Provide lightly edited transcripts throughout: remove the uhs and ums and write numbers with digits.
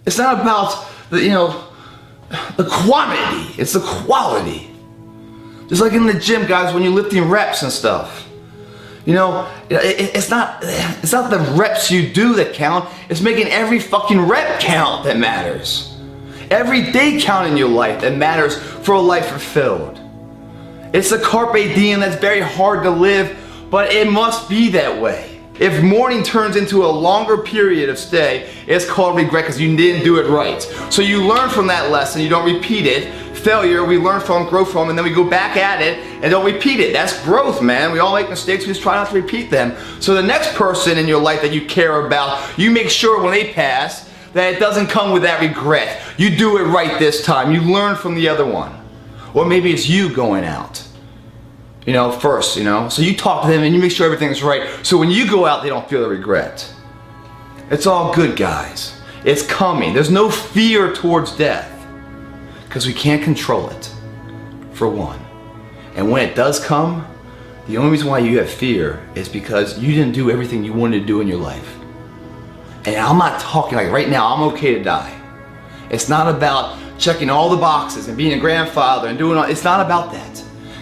It's not about the quantity, it's the quality. Just like in the gym, guys, when you're lifting reps and stuff. It's not the reps you do that count, it's making every fucking rep count that matters. Every day count in your life that matters for a life fulfilled. It's the carpe diem that's very hard to live, but it must be that way. If mourning turns into a longer period of stay, it's called regret because you didn't do it right. So you learn from that lesson, you don't repeat it. Failure, we learn from, grow from, and then we go back at it and don't repeat it. That's growth, man. We all make mistakes, we just try not to repeat them. So the next person in your life that you care about, you make sure when they pass that it doesn't come with that regret. You do it right this time. You learn from the other one. Or maybe it's you going out. First, so you talk to them and you make sure everything's right, so when you go out they don't feel the regret. It's all good, guys. It's coming. There's no fear towards death because we can't control it, for one. And when it does come, the only reason why you have fear is because you didn't do everything you wanted to do in your life. And I'm not talking like right now I'm okay to die. It's not about checking all the boxes and being a grandfather and doing all, it's not about that.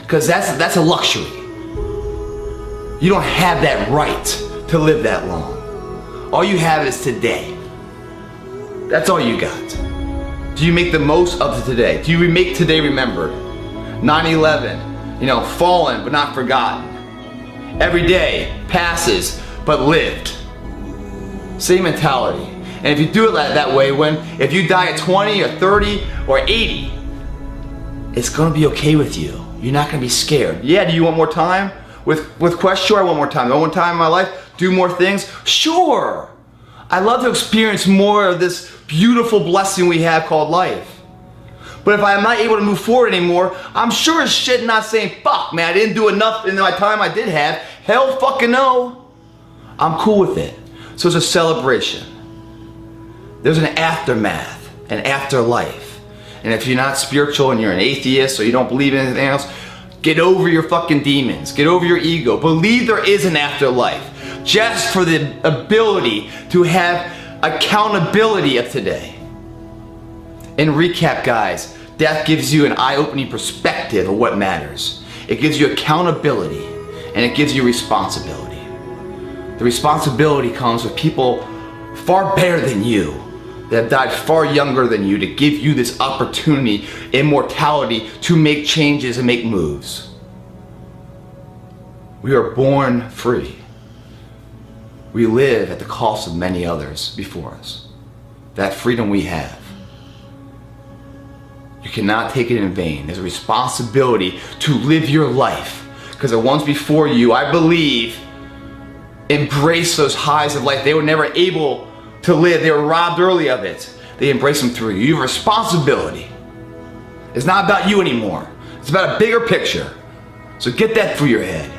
Because that's a luxury. You don't have that right to live that long. All you have is today. That's all you got. Do you make the most of today? Do you make today remembered? 9/11, fallen but not forgotten. Every day passes but lived. Same mentality. And if you do it that way, if you die at 20 or 30 or 80, it's gonna be okay with you. You're not gonna be scared. Yeah, do you want more time? With Quest? Sure, I want more time. Do I want time in my life? Do more things? Sure. I love to experience more of this beautiful blessing we have called life. But if I'm not able to move forward anymore, I'm sure as shit not saying, fuck man, I didn't do enough in my time I did have. Hell fucking no. I'm cool with it. So it's a celebration. There's an aftermath, an afterlife. And if you're not spiritual and you're an atheist or you don't believe in anything else, get over your fucking demons. Get over your ego. Believe there is an afterlife. Just for the ability to have accountability of today. In recap, guys, death gives you an eye-opening perspective of what matters. It gives you accountability and it gives you responsibility. The responsibility comes with people far better than you, that have died far younger than you, to give you this opportunity, immortality, to make changes and make moves. We are born free. We live at the cost of many others before us. That freedom we have. You cannot take it in vain. There's a responsibility to live your life, because the ones before you, I believe, embrace those highs of life they were never able to live. They were robbed early of it. They embrace them through you. You have a responsibility. It's not about you anymore. It's about a bigger picture. So get that through your head.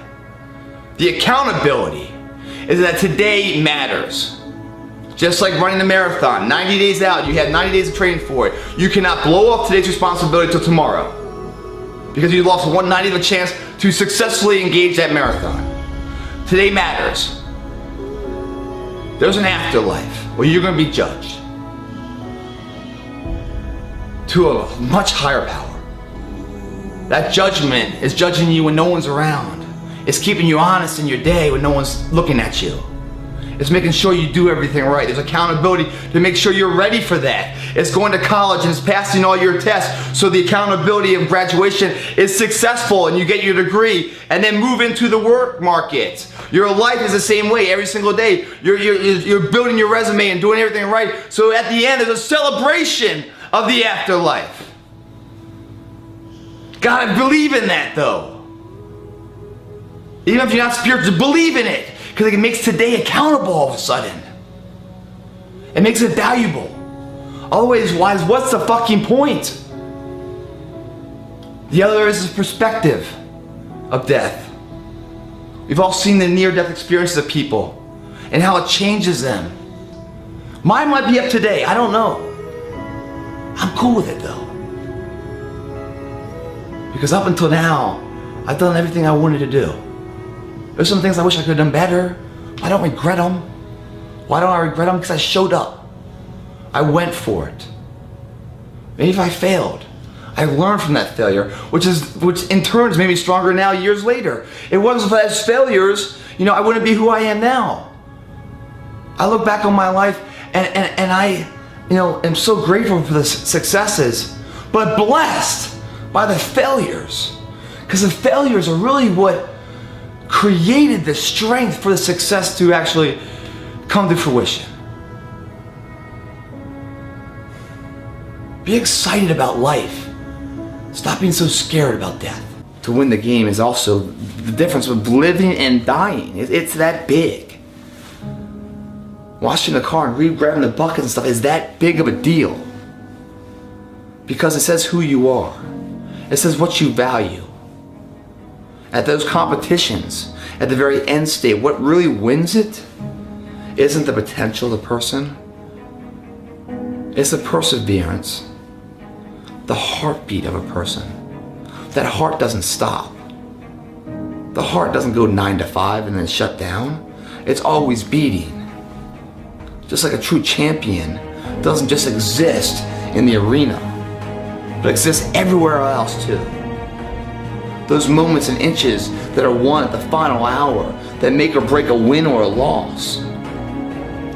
The accountability is that today matters. Just like running a marathon, 90 days out, you had 90 days of training for it. You cannot blow off today's responsibility till tomorrow, because you lost 1/90 of a chance to successfully engage that marathon. Today matters. There's an afterlife where you're going to be judged to a much higher power. That judgment is judging you when no one's around. It's keeping you honest in your day when no one's looking at you. It's making sure you do everything right. There's accountability to make sure you're ready for that. It's going to college and it's passing all your tests, so the accountability of graduation is successful and you get your degree and then move into the work market. Your life is the same way every single day. You're building your resume and doing everything right, so at the end there's a celebration of the afterlife. Gotta believe in that though. Even if you're not spiritual, believe in it. Because it makes today accountable all of a sudden. It makes it valuable. Otherwise, what's the fucking point? The other is the perspective of death. We've all seen the near-death experiences of people and how it changes them. Mine might be up today, I don't know. I'm cool with it though. Because up until now, I've done everything I wanted to do. There's some things I wish I could have done better. I don't regret them. Why don't I regret them? Because I showed up. I went for it. Maybe if I failed, I learned from that failure, which in turn has made me stronger now years later. It wasn't for those failures, I wouldn't be who I am now. I look back on my life and I, am so grateful for the successes, but blessed by the failures. Because the failures are really what created the strength for the success to actually come to fruition. Be excited about life. Stop being so scared about death. To win the game is also the difference with living and dying. It's that big. Washing the car and grabbing the buckets and stuff is that big of a deal. Because it says who you are. It says what you value. At those competitions, at the very end state, what really wins it isn't the potential of the person. It's the perseverance. The heartbeat of a person. That heart doesn't stop. The heart doesn't go 9 to 5 and then shut down. It's always beating. Just like a true champion doesn't just exist in the arena, but exists everywhere else too. Those moments and inches that are won at the final hour that make or break a win or a loss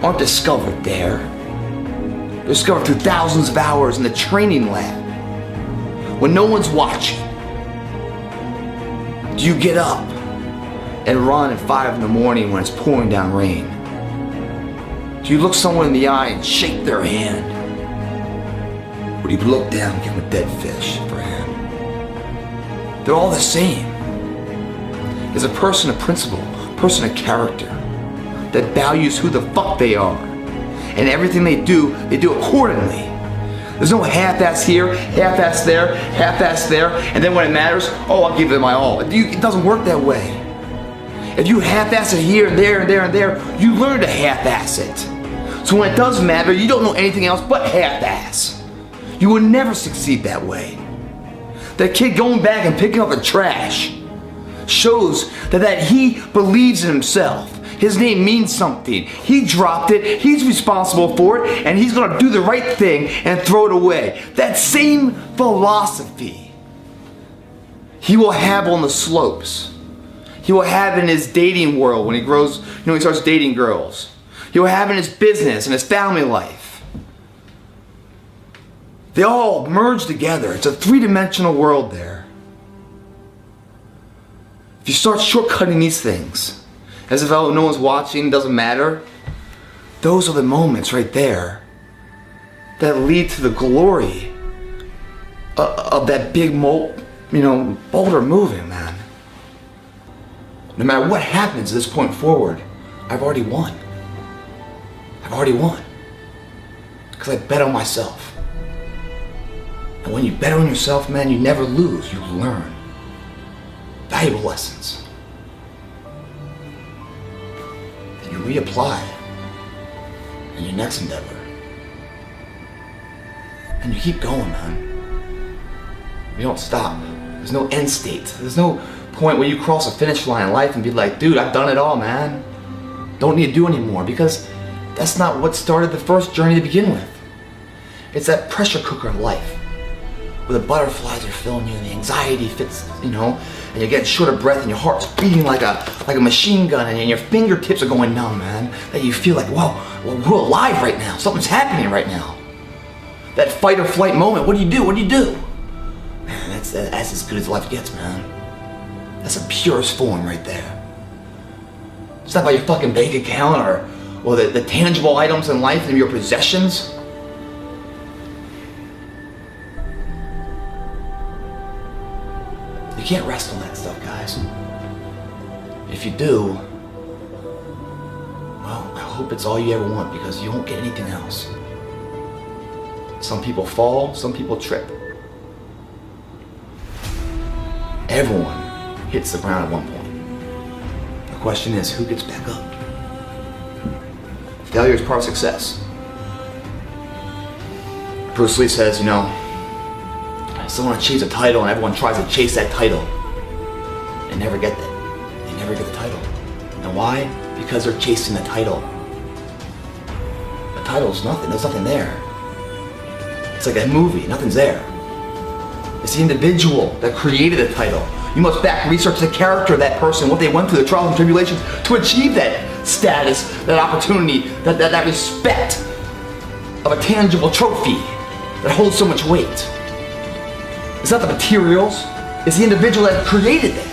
aren't discovered there. They're discovered through thousands of hours in the training lab. When no one's watching, do you get up and run at 5 in the morning when it's pouring down rain? Do you look someone in the eye and shake their hand? Or do you look down and give them a dead fish for a hand? They're all the same. There's a person of principle, a person of character that values who the fuck they are. And everything they do accordingly. There's no half-ass here, half-ass there, half-ass there, and then when it matters, I'll give it my all. It doesn't work that way. If you half-ass it here and there and there and there, you learn to half-ass it. So when it does matter, you don't know anything else but half-ass. You will never succeed that way. That kid going back and picking up the trash shows that he believes in himself. His name means something. He dropped it, he's responsible for it, and he's gonna do the right thing and throw it away. That same philosophy he will have on the slopes. He will have in his dating world when he grows, he starts dating girls. He will have in his business and his family life. They all merge together. It's a three-dimensional world there. If you start shortcutting these things, as if no one's watching, doesn't matter, those are the moments right there that lead to the glory of that big boulder moving, man. No matter what happens at this point forward, I've already won. I've already won. Because I bet on myself. And when you bet on yourself, man, you never lose, you learn. Valuable lessons. That you reapply in your next endeavor. And you keep going, man. You don't stop. There's no end state. There's no point where you cross a finish line in life and be like, dude, I've done it all, man. Don't need to do anymore, because that's not what started the first journey to begin with. It's that pressure cooker of life, where the butterflies are filling you and the anxiety fits, and you're getting short of breath and your heart's beating like a machine gun and your fingertips are going numb, man. That you feel like, whoa, we're alive right now. Something's happening right now. That fight or flight moment, what do you do? What do you do? Man, that's as good as life gets, man. That's the purest form right there. It's not about your fucking bank account or the tangible items in life and your possessions. You can't rest on that stuff, guys. If you do, well, I hope it's all you ever want, because you won't get anything else. Some people fall, some people trip. Everyone hits the ground at one point. The question is, who gets back up? Failure is part of success. Bruce Lee says, someone achieves a title and everyone tries to chase that title. They never get that. They never get the title. And why? Because they're chasing the title. The title's nothing. There's nothing there. It's like that movie, nothing's there. It's the individual that created the title. You must back research the character of that person, what they went through, the trials and tribulations to achieve that status, that opportunity, that respect of a tangible trophy that holds so much weight. It's not the materials, it's the individual that created that.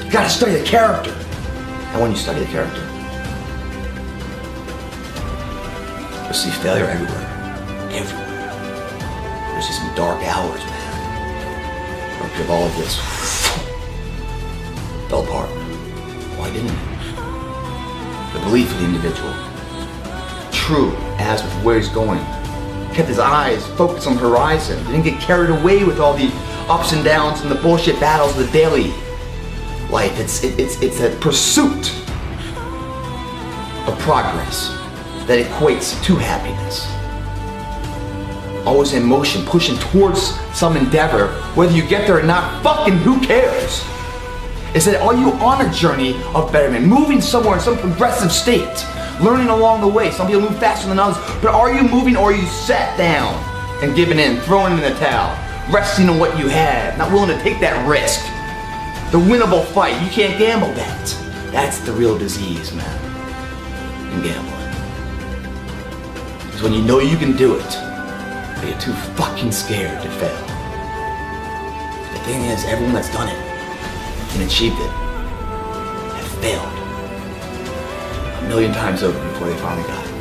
You gotta study the character. And when you study the character, you'll see failure everywhere. Everywhere. There's just some dark hours, man. Of all of this fell apart. Why didn't it? The belief of the individual, true as with where he's going, kept his eyes focused on the horizon. He didn't get carried away with all the ups and downs and the bullshit battles of the daily life. It's a pursuit of progress that equates to happiness. Always in motion, pushing towards some endeavor. Whether you get there or not, fucking who cares? It's that, are you on a journey of betterment, moving somewhere in some progressive state, learning along the way? Some people move faster than others, but are you moving, or are you sat down and giving in, throwing in the towel, resting on what you have, not willing to take that risk? The winnable fight, you can't gamble that. That's the real disease, man, in gambling. Because when you know you can do it, but you're too fucking scared to fail. The thing is, everyone that's done it and achieved it have failed a million times over before they finally got it.